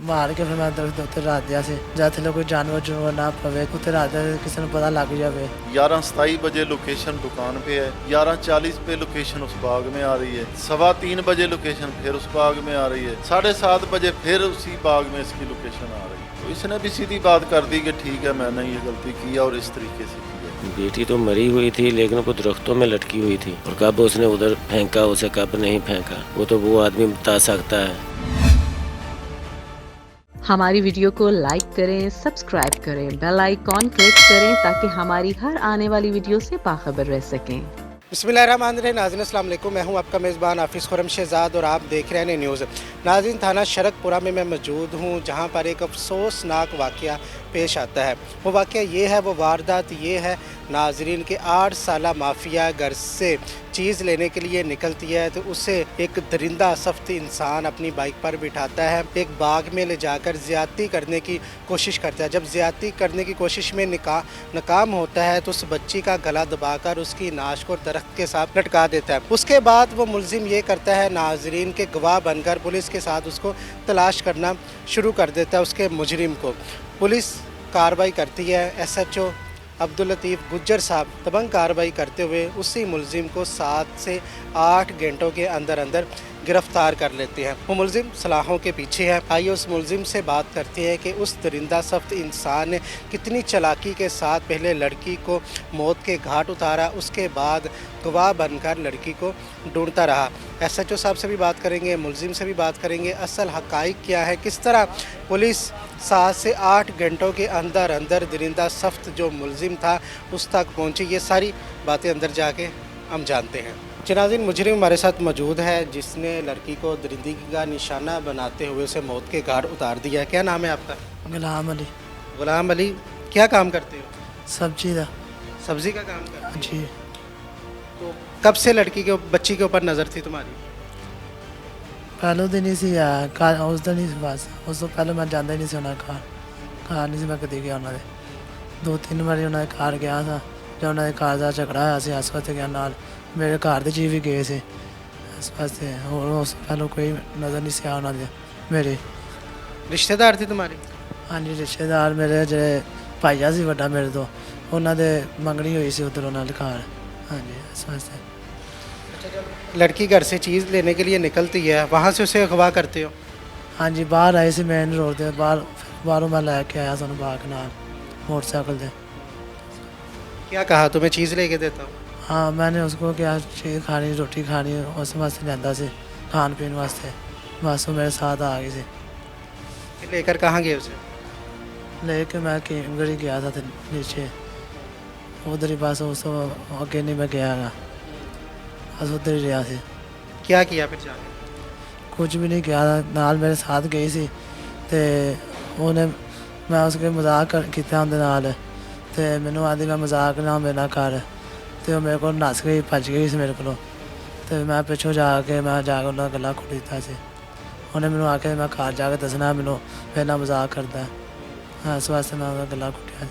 ਮਾਰ ਕੇ ਫਿਰ ਮੈਂ ਦਰਖਤ ਦੇ ਉੱਤੇ ਰੱਖ ਦਿਆ ਸੀ ਜਾਂ ਥੱਲੇ ਕੋਈ ਜਾਨਵਰ ਜੁਨਵਰ ਨਾ ਪਵੇ, ਉੱਤੇ ਰੱਖ ਦਿਆ ਸੀ, ਕਿਸੇ ਨੂੰ ਪਤਾ ਲੱਗ जावे। 11:27 बजे लोकेशन दुकान पे है, 11:40 पे लोकेशन उस बाग में आ रही है, 3:15 बजे लोकेशन फिर उस बाग में आ रही है, 7:30 बजे फिर उसी बाग में इसकी लोकेशन आ रही है। तो इसने भी सीधी बात कर दी कि ठीक है मैंने ये गलती की और इस तरीके से की है। बेटी तो मरी हुई थी लेकिन वो दरख्तों में लटकी हुई थी, और कब उसने उधर फेंका उसे कब नहीं फेंका वो तो वो आदमी बता सकता है। हमारी वीडियो को लाइक करें, सब्सक्राइब करें, बेल आइकॉन क्लिक करें ताकि हमारी हर आने वाली वीडियो से बाखबर रह सकें। बिस्मिल्लाहिर्रहमानिर्रहीम। नाज़रीन अस्सलाम वालेकुम, मैं हूं आपका मेज़बान हाफिज़ खुरम शहज़ाद और आप देख रहे हैं न्यूज़। नाज़रीन, थाना शरकपुरा में मैं मौजूद हूं जहां पर एक अफसोसनाक वाक़या पेश आता है। वो वाक़या ये है, वो वारदात ये है नाज़रीन के 8 साला माफिया घर से चीज़ लेने के लिए निकलती है तो उसे एक दरिंदा सख्त इंसान अपनी बाइक पर बिठाता है, एक बाग में ले जाकर ज़्यादती करने की कोशिश करता है। जब ज़्यादती करने की कोशिश में नाकाम होता है तो उस बच्ची का गला दबाकर उसकी नाश को दरख्त के साथ लटका देता है। उसके बाद वो मुलजिम ये करता है नाज़रीन के गवाह बनकर पुलिस के साथ उसको तलाश करना शुरू कर देता है, उसके मुजरिम को। पुलिस कार्रवाई करती है, SHO अब्दुल लतीफ़ गुज्जर साहब तबंग कार्रवाई करते हुए उसी मुलजिम को 7 से 8 घंटों के अंदर अंदर गिरफ्तार कर लेते हैं। वो मुलजिम सलाहों के पीछे है। आइए उस मुलजिम से बात करते हैं कि उस दरिंदा सख्त इंसान ने कितनी चालाकी के साथ पहले लड़की को मौत के घाट उतारा, उसके बाद गवाह बनकर लड़की को ढूंढता रहा। SHO साहब से भी बात करेंगे, मुलजिम से भी बात करेंगे, असल हक़ाइक़ क्या है, किस तरह पुलिस 7 से 8 घंटों के अंदर अंदर दरिंदा सख्त जो मुलजिम था उस तक पहुँची। ये सारी बातें अंदर जाके हम जानते हैं। नाज़रीन, मुजरिम हमारे साथ मौजूद है जिसने लड़की को दरिंदगी का निशाना बनाते हुए उसे मौत के घाट उतार दिया है। क्या नाम है आपका? गुलाम अली। गुलाम अली, क्या काम करते हो? सब्जी का। सब्जी का काम करते हो? जी। तो कब से लड़की के बच्ची के ऊपर नज़र थी तुम्हारी? पहले दिन ही सी उस दिन ही बस, उस तो पहले मैं जाता ही नहीं सी उन्होंने घर नहीं सी मैं कभी गया उन्होंने 2-3 बारी उन्होंने घर गया था जब उन्होंने घर का झगड़ा होया सी इस वास्ते गया नाल मेरे घर के जी भी गए थे इस वास्ते, और उस पहले कोई नज़र नहीं सी आया उन्होंने मेरे। रिश्तेदार थी तुम्हारी? हाँ जी, रिश्तेदार मेरे जो भाईया सी वड्डा मेरे तो उन्होंने मंगनी हुई सी उधर उन्होंने घर। हाँ जी, इस वास्ते। लड़की घर से चीज़ लेने के लिए निकलती है, वहाँ से उसे अगवा करते हो? हाँ जी, बाहर आए सी मेन रोड से बाहरों मैं लैके आया सोनू बाग नाल मोटरसाइकिल से। क्या कहा तुम्हें चीज़ लेके देता हूँ? हाँ, मैंने उसको क्या चीज़ खानी, रोटी खानी, उस वास्ते जाता से खान पीन वास्ते, बस वो मेरे साथ आ गई थी। फिर लेकर कहाँ गए उसे? लेके मैं किमगढ़ी गया था नीचे उधर ही, बस उस अगे नहीं मैं गया गा, बस उधर ही रहा सी। क्या किया फिर जाके? कुछ भी नहीं किया, नाल मेरे साथ गई सी ते उन्हें मैं उसके मजाक किया उनके नाल ते मैनू आदि मैं मजाक ना मेरे ना कर ते मेरे को नस गई, भज गई सी मेरे को ते मैं पिछों जाके उन्हें गला घुट दिता सी। उन्हें मैनू आके मैं घर जाके दसना मैनू मेरे ना मजाक करता है, हाँ इस वास्ते मैं उन्हें गला घुटिया।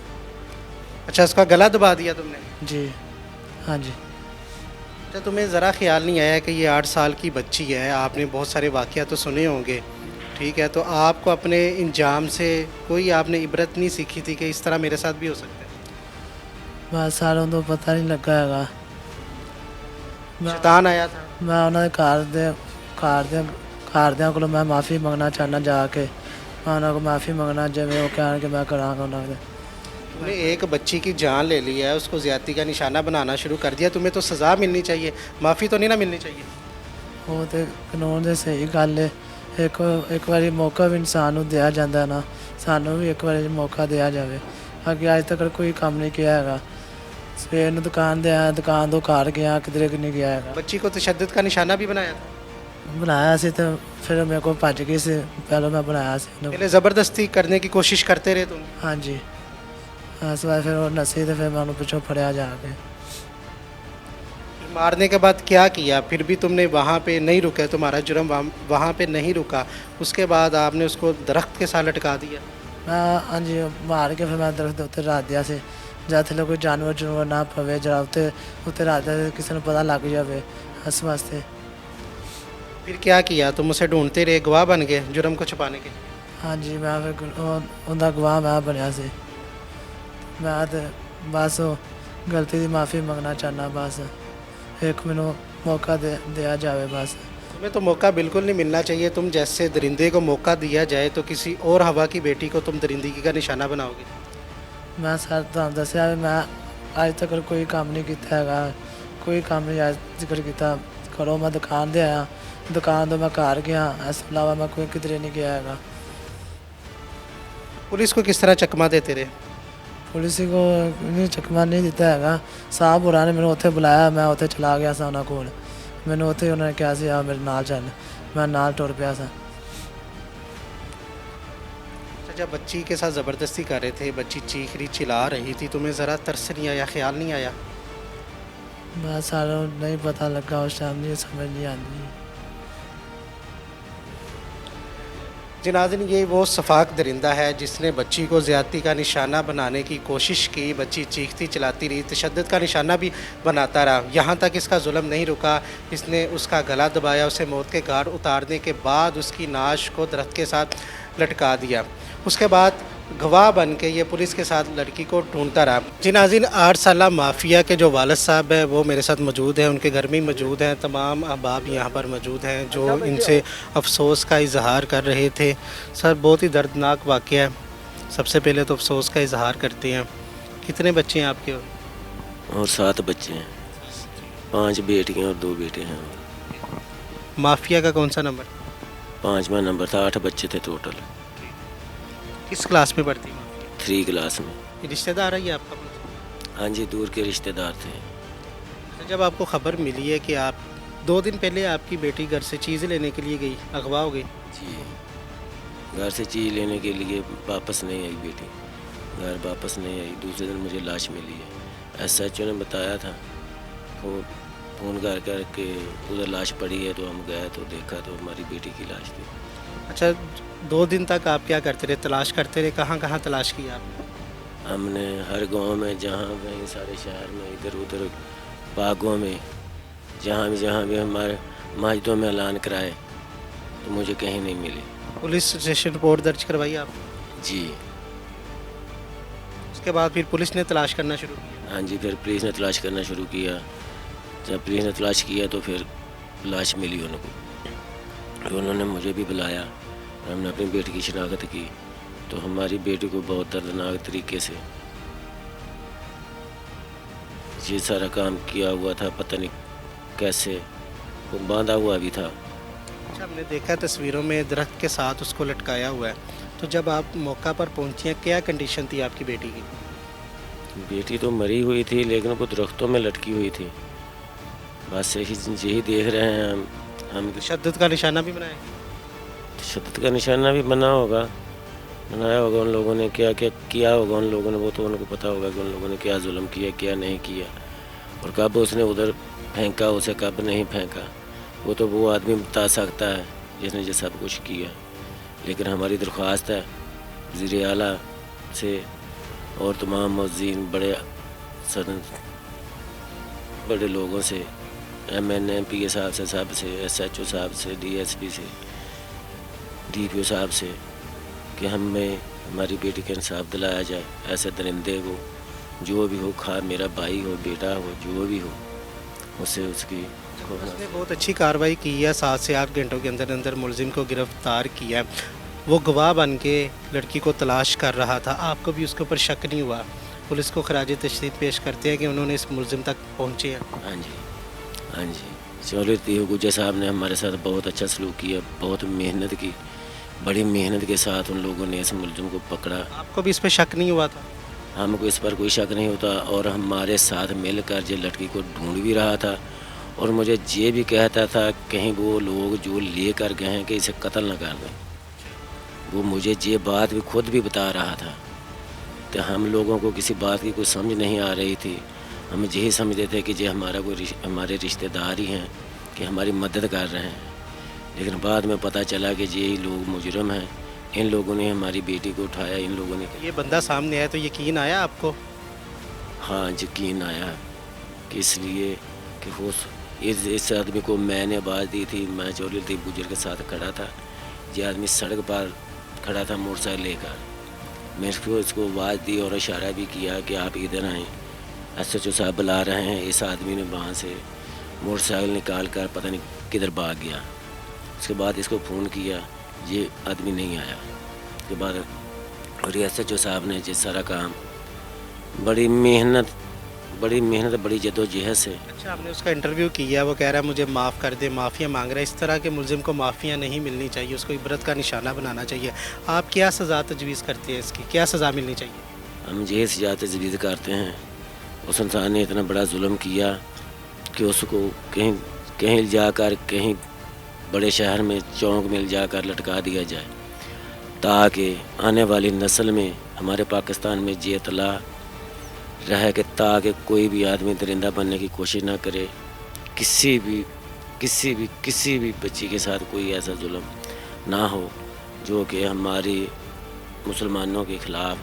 अच्छा, उसका गला दबा दिया तुमने? जी हाँ जी। तो तुम्हें ज़रा ख्याल नहीं आया कि ये 8 साल की बच्ची है? आपने बहुत सारे वाक़या तो सुने होंगे, ठीक है, तो आपको अपने इंजाम से कोई आपने इबरत नहीं सीखी थी कि इस तरह मेरे साथ भी हो सकता है? बस सारों तो पता नहीं लगा है। शैतान आया था? मैं उन्होंने घरद्या को मैं माफ़ी मंगना चाहना जाके, मैं उन्होंने माफ़ी मंगना जिमें वो कह कि मैं कराँगा उन्होंने। तुमने एक बच्ची की जान ले ली है, उसको ज़्यादती का निशाना बनाना शुरू कर दिया, तुम्हें तो सज़ा मिलनी चाहिए, माफ़ी तो नहीं ना मिलनी चाहिए? वो तो कानून से सही गल है, एक बारी मौका भी इंसान को दिया जाता है ना, सानू भी एक बारी मौका दिया जाए। अगे अज तक कोई काम नहीं किया है, सवेर में दुकान दे आया, दुकान तो घर गया, किधरे नहीं गया है। बच्ची को तशद्दुद का निशाना भी बनाया था? बनाया सी तो फिर मेरे को भज गई सी, पहले मैं बनाया सी। पहले ज़बरदस्ती करने की कोशिश करते रहे तुम? हाँ जी, इस बार फिर वो नसी तो फिर मैं उन्हें पिछों फड़िया जाके। मारने के बाद क्या किया? फिर भी तुमने वहाँ पे नहीं रुका, तुम्हारा जुर्म वहाँ पे नहीं रुका, उसके बाद आपने उसको दरख्त के साथ लटका दिया? मैं हाँ जी, मार के फिर मैं दरख्त के उत्ते रख दिया से ਜਾਂ ਥੱਲੇ ਕੋਈ ਜਾਨਵਰ ਜੁਨਵਰ ਨਾ ਪਵੇ, ਜਰਾ ਉੱਤੇ ਰੱਖ ਦਿਆ ਕਿਸੇ ਨੂੰ ਪਤਾ ਲੱਗ ਜਾਵੇ ਇਸ ਵਾਸਤੇ। फिर क्या किया? तुम उसे ढूंढते रहे, गवाह बन गए जुर्म को छुपाने के? ਹਾਂਜੀ ਮੈਂ ਫਿਰ ਉਹਦਾ ਗਵਾਹ ਮੈਂ ਬਣਿਆ ਸੀ। ਮੈਂ ਤੇ ਬਸ ਉਹ ਗਲਤੀ ਦੀ ਮਾफ़ी ਮੰਗਣਾ ਚਾਹੁੰਦਾ, ਬਸ ਇੱਕ ਮੈਨੂੰ मौका दिया जाए बस। तुम्हें तो मौका बिल्कुल नहीं मिलना चाहिए। तुम जैसे दरिंदे को मौका दिया जाए तो किसी और हवा की बेटी को तुम दरिंदगी का निशाना बनाओगे? मैं सर ਤੁਹਾਨੂੰ ਦੱਸਿਆ ਵੀ ਮੈਂ ਅੱਜ ਤੱਕ ਕੋਈ ਕੰਮ ਨਹੀਂ ਕੀਤਾ ਹੈਗਾ, ਕੋਈ ਕੰਮ ਨਹੀਂ ਅੱਜ ਤੱਕ ਕੀਤਾ। ਘਰੋਂ ਮੈਂ ਦੁਕਾਨ 'ਤੇ ਆਇਆ, ਦੁਕਾਨ ਤੋਂ ਮੈਂ ਘਰ ਗਿਆ, ਇਸ ਤੋਂ ਇਲਾਵਾ ਮੈਂ ਕੋਈ ਕਿਧਰੇ ਨਹੀਂ ਗਿਆ ਹੈਗਾ। पुलिस को किस तरह चकमा देते रहे? ਪੁਲਿਸ ਕੋ ਨਹੀਂ ਚਕਮਾ ਨਹੀਂ ਦਿੱਤਾ ਹੈਗਾ। ਸਾਹਿਬ ਹੋਰਾਂ ਨੇ ਮੈਨੂੰ ਉੱਥੇ ਬੁਲਾਇਆ, ਮੈਂ ਉੱਥੇ ਚਲਾ ਗਿਆ ਸਾਂ ਉਹਨਾਂ ਕੋਲ। ਮੈਨੂੰ ਉੱਥੇ ਉਹਨਾਂ ਨੇ ਕਿਹਾ ਸੀ ਆ ਮੇਰੇ ਨਾਲ ਚੱਲ, ਮੈਂ ਨਾਲ ਟੁਰ ਪਿਆ ਸਾਂ। अच्छा, जब बच्ची के साथ ज़बरदस्ती कर रहे थे, बच्ची चीख रही चिल्ला रही थी, तुम्हें ज़रा तरस नहीं आया, ख्याल नहीं आया? बस सारा नहीं पता लगा उस टाइम, नहीं समझ नहीं आती। जी नाज़रीन, ये वो सफाक दरिंदा है जिसने बच्ची को ज़्यादती का निशाना बनाने की कोशिश की। बच्ची चीखती चिल्लाती रही, तशद्दुद का निशाना भी बनाता रहा। यहाँ तक इसका जुल्म नहीं रुका, इसने उसका गला दबाया, उसे मौत के घाट उतारने के बाद उसकी नाश को दरख्त के साथ लटका दिया। उसके बाद गवाह बन के ये पुलिस के साथ लड़की को ढूंढता रहा। जी नाज़रीन, 8 साला माफिया के जो वालिद साहब है वो मेरे साथ मौजूद हैं, उनके घर में ही मौजूद हैं। तमाम अहबाब यहाँ पर मौजूद हैं जो इनसे अफसोस का इजहार कर रहे थे। सर, बहुत ही दर्दनाक वाक़या है। सबसे पहले तो अफसोस का इजहार करते हैं। कितने बच्चे हैं आपके? और 7 बच्चे हैं, 5 बेटियां और 2 बेटे हैं। माफिया का कौन सा नंबर? 5वां नंबर था, 8 बच्चे थे टोटल। किस क्लास में पढ़ती हैं? 3 क्लास में। ये रिश्तेदार है ये आपका? हाँ जी, दूर के रिश्तेदार थे। जब आपको ख़बर मिली है कि आप 2 दिन पहले आपकी बेटी घर से चीज़ लेने के लिए गई, अगवा हो गई? जी, घर से चीज़ लेने के लिए वापस नहीं आई बेटी, घर वापस नहीं आई। दूसरे दिन मुझे लाश मिली है। SHO ने बताया था, फ़ोन कर के उधर लाश पड़ी है, तो हम गए तो देखा तो हमारी बेटी की लाश थी। अच्छा, 2 दिन तक आप क्या करते रहे? तलाश करते रहे? कहाँ कहाँ तलाश की आपने? हमने हर गांव में, जहाँ कहीं सारे शहर में, इधर उधर बागों में, जहाँ भी हमारे मस्जिदों में ऐलान कराए, तो मुझे कहीं नहीं मिली। पुलिस स्टेशन रिपोर्ट दर्ज करवाई आप? जी उसके बाद फिर पुलिस ने तलाश करना शुरू किया? हाँ जी, फिर पुलिस ने तलाश करना शुरू किया। जब पुलिस ने तलाश किया तो फिर लाश मिली उनको। तो उन्होंने मुझे भी बुलाया, हमने अपनी बेटी की शिनाख्त की। तो हमारी बेटी को बहुत दर्दनाक तरीके से ये सारा काम किया हुआ था, पता नहीं कैसे, वो बांधा हुआ भी था। अच्छा, हमने देखा तस्वीरों में दरख्त के साथ उसको लटकाया हुआ है। तो जब आप मौका पर पहुंची हैं, क्या कंडीशन थी आपकी बेटी की? बेटी तो मरी हुई थी, लेकिन वो दरख्तों में लटकी हुई थी। बस यही देख रहे हैं हम तशद्दुद का निशाना भी बनाया? तशद्दुद का निशाना भी बनाया होगा। उन लोगों ने क्या क्या किया होगा, उन लोगों ने, वो तो उनको पता होगा कि उन लोगों ने क्या जुल्म किया, क्या नहीं किया, और कब उसने उधर फेंका, उसे कब नहीं फेंका, वो तो वो आदमी बता सकता है जिसने ये सब कुछ किया। लेकिन हमारी दरख्वास्त है वज़ीर आला से और तमाम मुअज़्ज़िन बड़े लोगों से, MNA PA साहब से, सब से, SHO साहब से, DSP से, DPO साहब से, कि हमें हमारी बेटी का इंसाफ दिलाया जाए। ऐसे दरिंदे को जो भी हो, खा मेरा भाई हो, बेटा हो, जो भी हो, उससे उसकी उसने बहुत अच्छी कार्रवाई की है। 7 से 8 घंटों के अंदर अंदर मुलजिम को गिरफ्तार किया है। वो गवाह बन के लड़की को तलाश कर रहा था, आपको भी उसके ऊपर शक नहीं हुआ? पुलिस को खराज तशरीफ पेश करते हैं कि उन्होंने इस मुलजिम तक पहुँचे हैं। हाँ जी, हाँ जी, चौधरी हुकूजा साहब ने हमारे साथ बहुत अच्छा सलूक किया, बहुत मेहनत की, बड़ी मेहनत के साथ उन लोगों ने इस मुलजिम को पकड़ा। आपको भी इस पर शक नहीं हुआ था? हमको इस पर कोई शक नहीं होता, और हमारे साथ मिलकर ये लड़की को ढूंढ भी रहा था, और मुझे ये भी कहता था कहीं वो लोग जो लेकर गए हैं कि इसे कत्ल न कर दें। वो मुझे ये बात भी खुद भी बता रहा था। तो हम लोगों को किसी बात की कोई समझ नहीं आ रही थी। हम यही समझते थे कि ये हमारे रिश्तेदार ही हैं कि हमारी मदद कर रहे हैं। लेकिन बाद में पता चला कि यही लोग मुजरम हैं। इन लोगों ने हमारी बेटी को उठाया, इन लोगों ने। ये बंदा सामने आया तो यकीन आया आपको? हाँ, यकीन आया कि इसलिए कि हो इस आदमी को मैंने आवाज़ दी थी, मैं चौधरी बुजुर्ग के साथ खड़ा था। ये आदमी सड़क पर खड़ा था मोटरसाइकिल लेकर। मैं इसको आवाज़ दी और इशारा भी किया कि आप इधर आएँ, SHO साहब बुला रहे हैं। इस आदमी ने वहाँ से मोटरसाइकिल निकाल कर पता नहीं किधर भाग गया। उसके बाद इसको फ़ोन किया, ये आदमी नहीं आया। उसके बाद और SHO साहब ने ये सारा काम बड़ी मेहनत बड़ी जद्दोजहद से। अच्छा, आपने उसका इंटरव्यू किया, वो कह रहा है मुझे माफ़ कर दे, माफ़िया मांग रहा है। इस तरह के मुलजिम को माफ़िया नहीं मिलनी चाहिए, उसको इबरत का निशाना बनाना चाहिए। आप क्या सज़ा तजवीज़ करते हैं, इसकी क्या सज़ा मिलनी चाहिए? हम ये सजा तजवीज़ करते हैं, उस इंसान ने इतना बड़ा जुल्म किया कि उसको कहीं जाकर कहीं बड़े शहर में चौक में जाकर लटका दिया जाए, ताकि आने वाली नस्ल में हमारे पाकिस्तान में ये इतला रहे कि ताकि कोई भी आदमी दरिंदा बनने की कोशिश ना करे। किसी भी बच्ची के साथ कोई ऐसा जुल्म ना हो जो कि हमारी मुसलमानों के ख़िलाफ़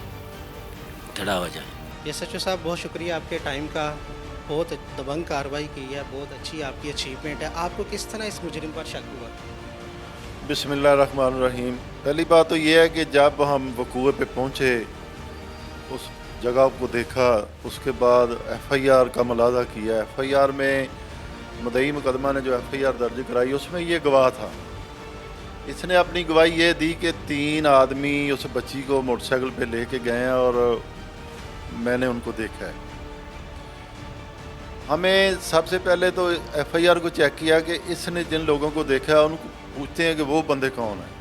खड़ा हो जाए। SHO साहब, बहुत शुक्रिया आपके टाइम का, बहुत दबंग कार्रवाई की है, बहुत अच्छी आपकी अचीवमेंट है। आपको किस तरह इस मुजरिम पर शक हुआ? बिस्मिल्लाहिर्रहमानिर्रहीम। पहली बात तो ये है कि जब हम वकूए पे पहुँचे, उस जगह को देखा, उसके बाद FIR का मुलाजा किया। FIR में मुद्दई मुकदमा ने जो FIR दर्ज कराई उसमें ये गवाह था। इसने अपनी गवाही ये दी कि 3 आदमी उस बच्ची को मोटरसाइकिल पे लेके गए हैं और मैंने उनको देखा है। हमें सबसे पहले तो FIR को चेक किया कि इसने जिन लोगों को देखा है उनको पूछते हैं कि वो बंदे कौन हैं,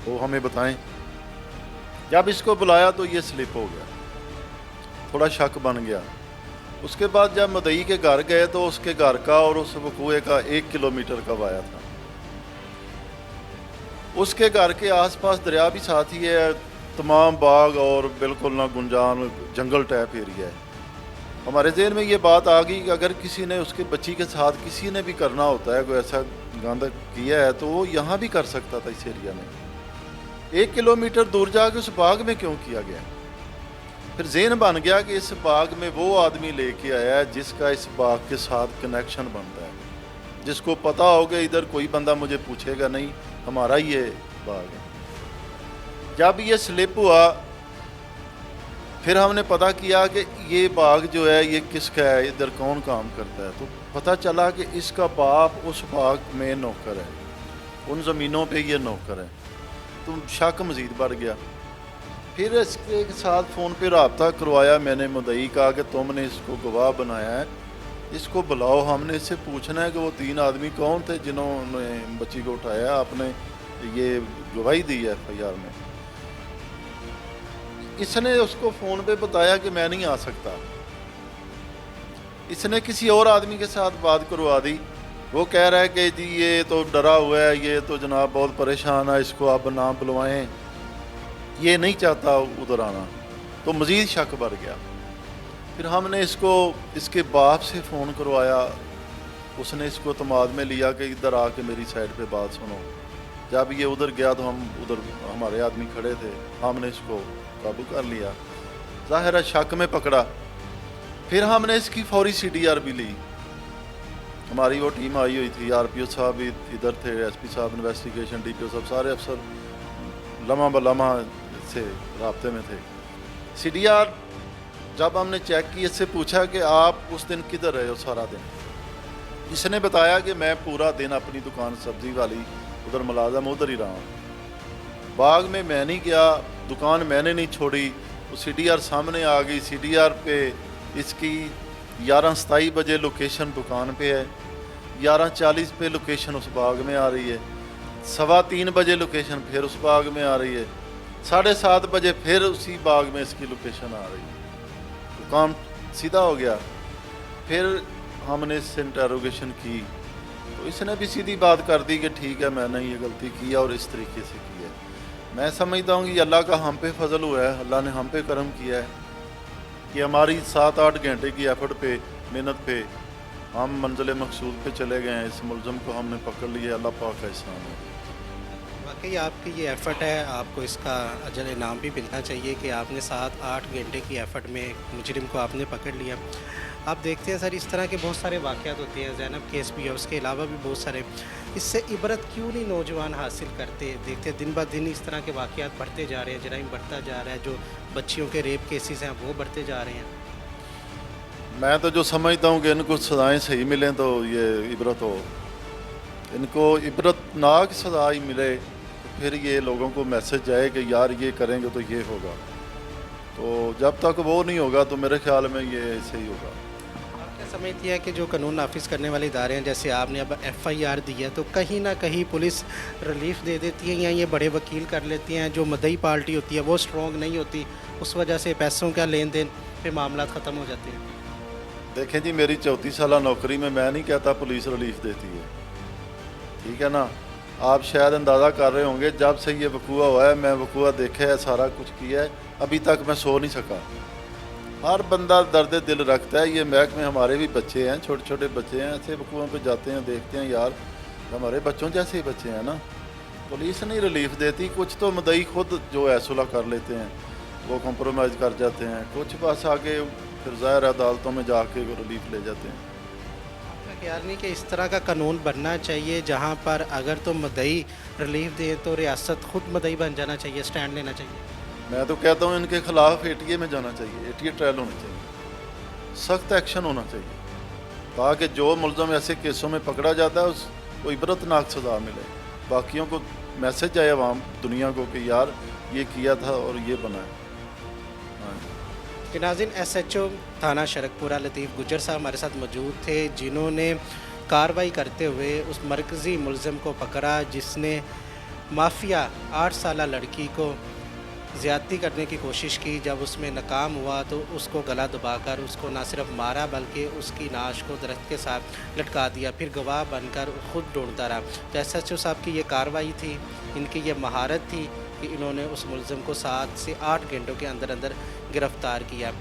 वो हमें बताएं। जब इसको बुलाया तो ये स्लिप हो गया, थोड़ा शक बन गया। उसके बाद जब मुद्दई के घर गए तो उसके घर का और उस वकूए का 1 किलोमीटर का वाया था। उसके घर के आसपास दरिया भी साथ ही है, तमाम बाग और बिल्कुल ना गुंजान जंगल टाइप एरिया है। हमारे ज़हन में ये बात आ गई कि अगर किसी ने उसके बच्ची के साथ किसी ने भी करना होता है, कोई ऐसा गंद किया है, तो वो यहाँ भी कर सकता था इस एरिया में। 1 किलोमीटर दूर जाके उस बाग में क्यों किया गया? फिर ज़हन बन गया कि इस बाग में वो आदमी लेके आया है जिसका इस बाग के साथ कनेक्शन बनता है, जिसको पता हो कि इधर कोई बंदा मुझे पूछेगा नहीं, हमारा ही ये बाग है। जब ये स्लिप हुआ फिर हमने पता किया कि ये बाग जो है ये किसका है, इधर कौन काम करता है। तो पता चला कि इसका बाप उस बाग में नौकर है, उन ज़मीनों पे ये नौकर है। तो शक मज़ीद बढ़ गया। फिर इसके साथ फ़ोन पे रब्ता करवाया मैंने मुद्दई का कि तुमने इसको गवाह बनाया है, इसको बुलाओ, हमने इससे पूछना है कि वो 3 आदमी कौन थे जिन्होंने बच्ची को उठाया। आपने ये गवाही दी है FIR में। इसने उसको फ़ोन पे बताया कि मैं नहीं आ सकता। इसने किसी और आदमी के साथ बात करवा दी। वो कह रहा है कि जी ये तो डरा हुआ है, ये तो जनाब बहुत परेशान है, इसको आप ना बुलवाएं, ये नहीं चाहता उधर आना। तो मज़ीद शक बढ़ गया। फिर हमने इसको इसके बाप से फ़ोन करवाया, उसने इसको तमाद में लिया कि इधर आके मेरी साइड पे बात सुनो। जब ये उधर गया तो हम उधर हमारे आदमी खड़े थे, हमने इसको काबू कर लिया। ज़ाहिर है शक में पकड़ा। फिर हमने इसकी फौरी CDR भी ली। हमारी वो टीम आई हुई थी, RPO साहब भी इधर थे, SP साहब इन्वेस्टिगेशन, DPO साहब, सारे अफसर लम्हा बलम्हा से राब्ते में थे। CDR जब हमने चेक की, इससे पूछा कि आप उस दिन किधर रहे हो सारा दिन। इसने बताया कि मैं पूरा दिन अपनी दुकान सब्ज़ी वाली उधर मुलाजम उधर ही रहा हूँ, बाग में मैं नहीं गया, दुकान मैंने नहीं छोड़ी। वो CDR सामने आ गई। CDR पे इसकी 11:27 बजे लोकेशन दुकान पे है, 11:40 पे लोकेशन उस बाग में आ रही है, 3:15 बजे लोकेशन फिर उस बाग में आ रही है, 7:30 बजे फिर उसी बाग में इसकी लोकेशन आ रही है। तो काम सीधा हो गया। फिर हमने इससे इंटरोगेशन की तो इसने भी सीधी बात कर दी कि ठीक है मैंने ये गलती की और इस तरीके से की है। मैं समझता हूँ कि अल्लाह का हम पे फजल हुआ है, अल्लाह ने हम पे करम किया है कि हमारी 7-8 घंटे की एफर्ट पे, मेहनत पे हम मंजिल मकसूद पे चले गए हैं। इस मुलज़म को हमने पकड़ लिया, अल्लाह पाक का एहसान है। वाकई आपकी ये एफ़र्ट है, आपको इसका अजर इनाम भी मिलना चाहिए कि आपने 7-8 घंटे की एफ़र्ट में मुजरिम को आपने पकड़ लिया। आप देखते हैं सर, इस तरह के बहुत सारे वाक़यात होते हैं। ज़ैनब केस भी है, उसके अलावा भी बहुत सारे اس سے عبرت کیوں نہیں نوجوان حاصل کرتے؟ دیکھتے دن بہ دن اس طرح کے واقعات بڑھتے جا رہے ہیں، جرائم بڑھتا جا رہا ہے، جو بچیوں کے ریپ کیسز ہیں وہ بڑھتے جا رہے ہیں۔ میں تو جو سمجھتا ہوں کہ ان کو سزائیں صحیح ملیں تو یہ عبرت ہو، ان کو عبرت ناک سزا ہی ملے تو پھر یہ لوگوں کو میسج جائے کہ یار یہ کریں گے تو یہ ہوگا، تو جب تک وہ نہیں ہوگا تو میرے خیال میں یہ ایسے ہی ہوگا۔ آپ کیا سمجھتی ہے کہ جو قانون نافذ کرنے والے ادارے ہیں، جیسے آپ نے اب FIR دی ہے، تو کہیں نہ کہیں پولیس ریلیف دے دیتی ہے یا یہ بڑے وکیل کر لیتی ہیں؟ جو مدعی پارٹی ہوتی ہے وہ اسٹرانگ نہیں ہوتی، اس وجہ سے پیسوں کا لین دین پہ معاملات ختم ہو جاتے ہیں؟ دیکھیں جی، میری 34 سالہ نوکری میں نہیں کہتا پولیس ریلیف دیتی ہے، ٹھیک ہے نا؟ آپ شاید اندازہ کر رہے ہوں گے جب سے یہ وقوع ہوا ہے، میں وقوع دیکھا ہے، سارا کچھ کیا ہے، ابھی تک میں سو نہیں سکا۔ ہر بندہ درد دل رکھتا ہے، یہ محکمے ہمارے بھی بچے ہیں، چھوٹے چھوٹے بچے ہیں، ایسے وقوعوں پہ جاتے ہیں، دیکھتے ہیں یار ہمارے بچوں جیسے ہی بچے ہیں نا، پولیس نہیں ریلیف دیتی۔ کچھ تو مدعی خود جو ہے صلح کر لیتے ہیں، وہ کمپرومائز کر جاتے ہیں، کچھ بس آگے پھر ظاہر عدالتوں میں جا کے وہ ریلیف لے جاتے ہیں۔ آپ کا خیال نہیں کہ اس طرح کا قانون بننا چاہیے جہاں پر اگر تو مدعی ریلیف دے تو ریاست خود مدعی بن جانا چاہیے، سٹینڈ لینا چاہیے؟ میں تو کہتا ہوں ان کے خلاف ATA میں جانا چاہیے، ATA ٹرائل ہونا چاہیے، سخت ایکشن ہونا چاہیے، تاکہ جو ملزم ایسے کیسوں میں پکڑا جاتا ہے اس کو عبرت ناک سزا ملے، باقیوں کو میسج جائے عوام دنیا کو کہ یار یہ کیا تھا اور یہ بنا ہے۔ ناظرین، SHO تھانہ شرک پورہ لطیف گجر صاحب ہمارے ساتھ موجود تھے، جنہوں نے کارروائی کرتے ہوئے اس مرکزی ملزم کو پکڑا جس نے مافیا 8 سالہ لڑکی کو زیادتی کرنے کی کوشش کی۔ جب اس میں ناکام ہوا تو اس کو گلا دبا کر اس کو نہ صرف مارا بلکہ اس کی نعش کو درخت کے ساتھ لٹکا دیا، پھر گواہ بن کر خود ڈھونڈتا رہا۔ تو SHO صاحب کی یہ کارروائی تھی، ان کی یہ مہارت تھی کہ انہوں نے اس ملزم کو 7 سے 8 گھنٹوں کے اندر اندر گرفتار کیا۔